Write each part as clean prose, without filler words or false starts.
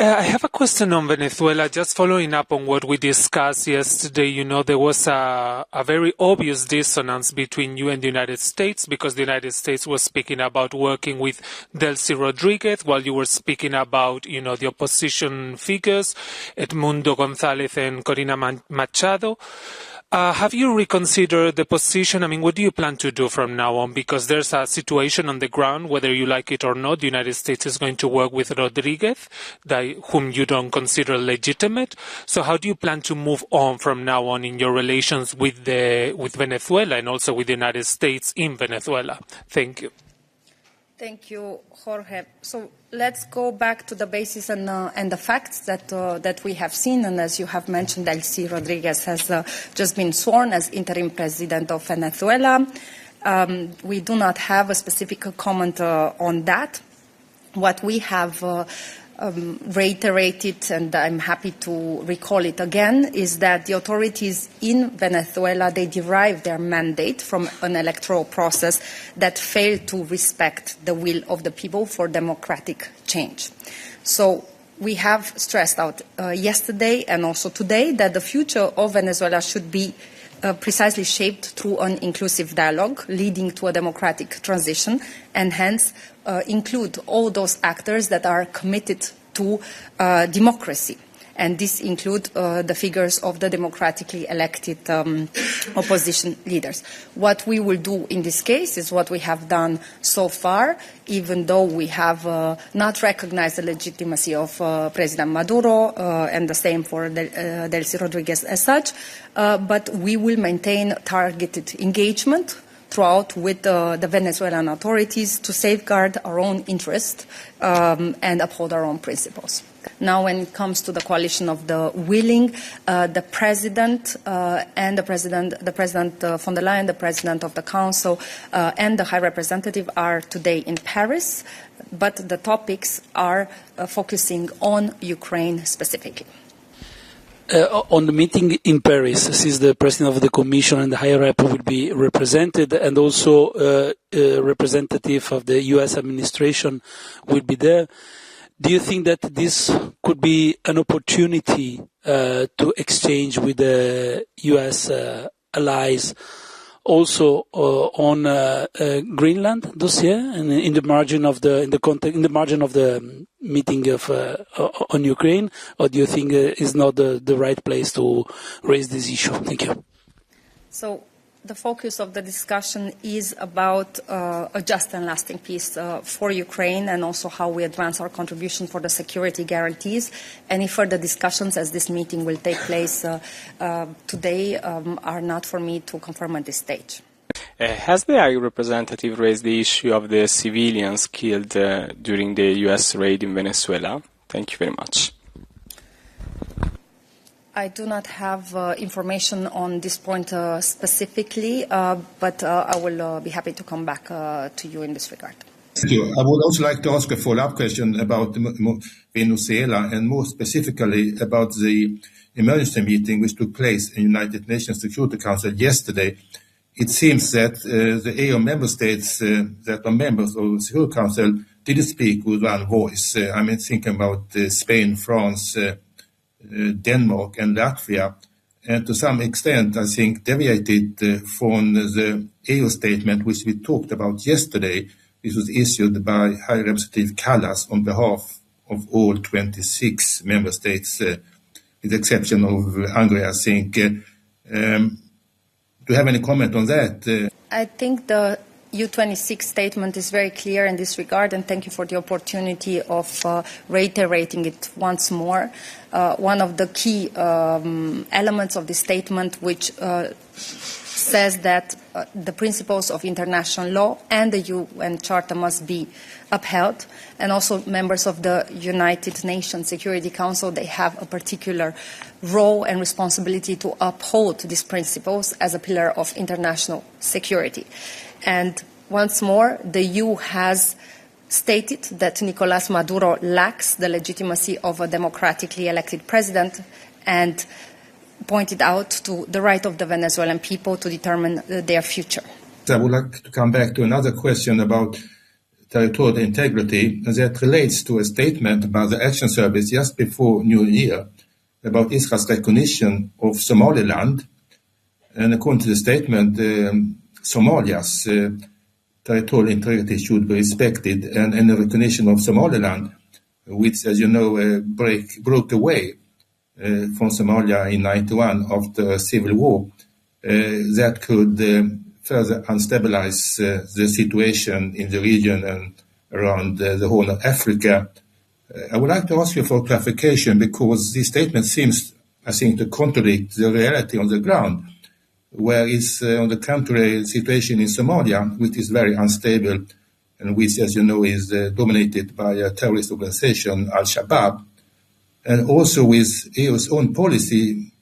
I have a question on Venezuela, just following up on what we discussed yesterday. You know, there was a very obvious dissonance between you and the United States, because the United States was speaking about working with Delcy Rodríguez, while you were speaking about, you know, the opposition figures, Edmundo González and Corina Machado. Have you reconsidered the position? I mean, what do you plan to do from now on? Because there's a situation on the ground, whether you like it or not. The United States is going to work with Rodriguez, whom you don't consider legitimate. So how do you plan to move on from now on in your relations with Venezuela and also with the United States in Venezuela? Thank you. Thank you, Jorge. So let's go back to the basis and the facts that we have seen. And as you have mentioned, Delcy Rodríguez has just been sworn as interim president of Venezuela. We do not have a specific comment on that. What we have reiterated, and I'm happy to recall it again, is that the authorities in Venezuela, they derive their mandate from an electoral process that failed to respect the will of the people for democratic change. So we have stressed out yesterday and also today that the future of Venezuela should be precisely shaped through an inclusive dialogue leading to a democratic transition, and hence include all those actors that are committed to democracy. And this include the figures of the democratically elected opposition leaders. What we will do in this case is what we have done so far, even though we have not recognized the legitimacy of President Maduro, and the same for Delcy Rodríguez as such, but we will maintain targeted engagement throughout with the Venezuelan authorities to safeguard our own interest and uphold our own principles. Now, when it comes to the coalition of the willing, the president and the president von der Leyen, the president of the council, and the high representative are today in Paris, but the topics are focusing on Ukraine specifically. On the meeting in Paris, since the President of the Commission and the High Rep will be represented, and also a representative of the U.S. administration will be there, do you think that this could be an opportunity to exchange with the U.S. allies also on Greenland dossier and in the margin of the meeting on Ukraine, or do you think is not the right place to raise this issue? Thank you. So the focus of the discussion is about a just and lasting peace for Ukraine, and also how we advance our contribution for the security guarantees. Any further discussions, as this meeting will take place today, are not for me to confirm at this stage. Has the High Representative raised the issue of the civilians killed during the U.S. raid in Venezuela? Thank you very much. I do not have information on this point specifically, but I will be happy to come back to you in this regard. Thank you. I would also like to ask a follow-up question about Venezuela, and more specifically about the emergency meeting which took place in the United Nations Security Council yesterday. It seems that the EU member states that are members of the Security Council didn't speak with one voice. I mean, thinking about Spain, France, Denmark and Latvia, and to some extent, I think, deviated from the EU statement which we talked about yesterday. This was issued by High Representative Callas on behalf of all 26 member states, with the exception of Hungary, I think. Do you have any comment on that? I think the U26 statement is very clear in this regard, and thank you for the opportunity of reiterating it once more. One of the key elements of the statement, which says that the principles of international law and the UN Charter must be upheld, and also members of the United Nations Security Council, they have a particular role and responsibility to uphold these principles as a pillar of international security. And once more, the EU has stated that Nicolás Maduro lacks the legitimacy of a democratically elected president, and pointed out to the right of the Venezuelan people to determine their future. I would like to come back to another question about territorial integrity that relates to a statement by the Action Service just before New Year about Israel's recognition of Somaliland. And according to the statement, Somalia's territorial integrity should be respected, and the recognition of Somaliland, which, as you know, broke away from Somalia in 1991 after a civil war, that could further unstabilize the situation in the region and around the Horn of Africa. I would like to ask you for clarification, because this statement seems, I think, to contradict the reality on the ground, where is, on the contrary, the situation in Somalia, which is very unstable and which, as you know, is dominated by a terrorist organization, Al-Shabaab, and also with EU's own policy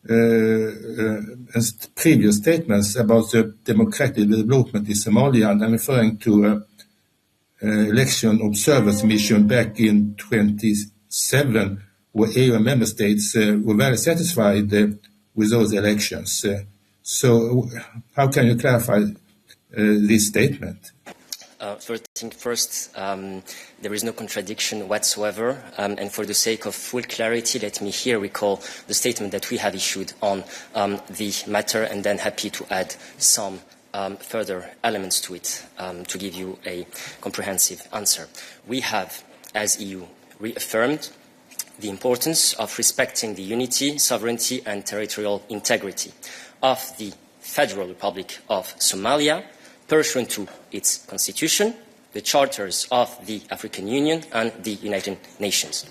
and previous statements about the democratic development in Somalia. And I'm referring to election observers mission back in 2007, where EU member states were very satisfied with those elections. So how can you clarify this statement? First, there is no contradiction whatsoever, and for the sake of full clarity, let me here recall the statement that we have issued on the matter, and then happy to add some further elements to it to give you a comprehensive answer. We have, as EU, reaffirmed the importance of respecting the unity, sovereignty and territorial integrity of the Federal Republic of Somalia, pursuant to its constitution, the charters of the African Union and the United Nations.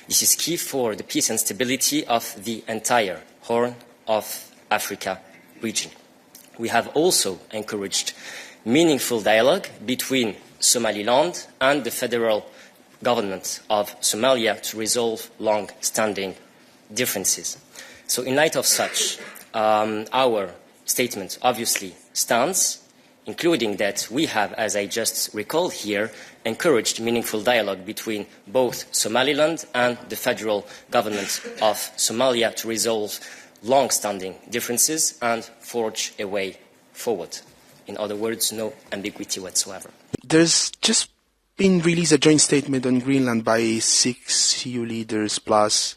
This is key for the peace and stability of the entire Horn of Africa region. We have also encouraged meaningful dialogue between Somaliland and the federal government of Somalia to resolve long-standing differences. So in light of such, our statement obviously stands, including that we have, as I just recalled here, encouraged meaningful dialogue between both Somaliland and the federal government of Somalia to resolve long-standing differences and forge a way forward. In other words, no ambiguity whatsoever. There's just been released a joint statement on Greenland by 6 EU leaders plus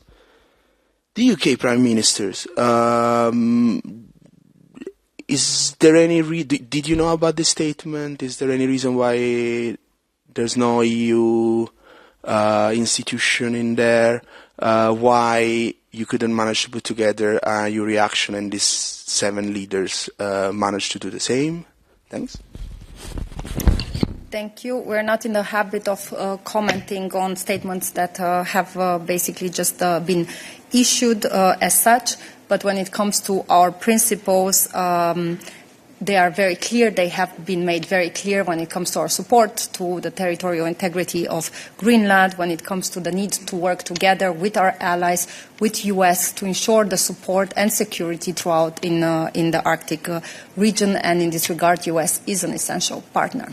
the UK Prime Ministers. Is there any did you know about this statement? Is there any reason why there's no EU institution in there? Why you couldn't manage to put together your reaction and these 7 leaders managed to do the same? Thanks. Thank you. We're not in the habit of commenting on statements that have basically just been issued as such. But when it comes to our principles, they are very clear. They have been made very clear when it comes to our support to the territorial integrity of Greenland, when it comes to the need to work together with our allies, with US, to ensure the support and security throughout in the Arctic region. And in this regard, US is an essential partner.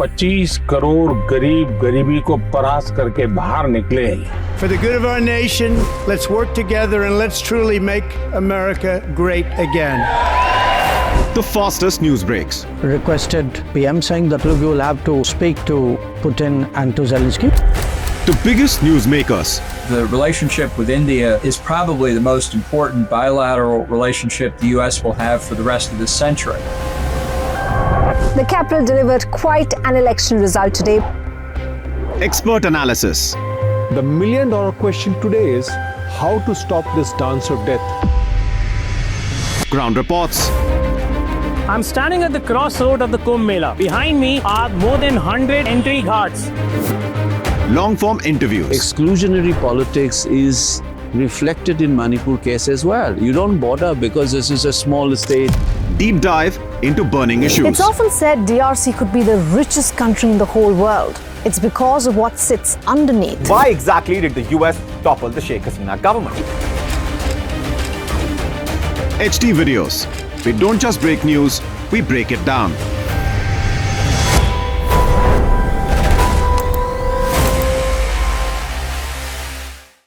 $25 crore गरीब गरीबी को परास्त करके बाहर निकले. For the good of our nation, let's work together and let's truly make America great again. The fastest news breaks. Requested PM saying that we will have to speak to Putin and to Zelensky. The biggest news makers. The relationship with India is probably the most important bilateral relationship the US will have for the rest of this century. The capital delivered quite an election result today. Expert analysis. The million-dollar question today is how to stop this dance of death. Ground reports. I'm standing at the crossroad of the Kumbh Mela. Behind me are more than 100 entry ghats. Long-form interviews. Exclusionary politics is reflected in Manipur case as well. You don't bother because this is a small state. Deep dive into burning issues. It's often said DRC could be the richest country in the whole world. It's because of what sits underneath. Why exactly did the US topple the Sheikh Hasina government? HT videos. We don't just break news, we break it down.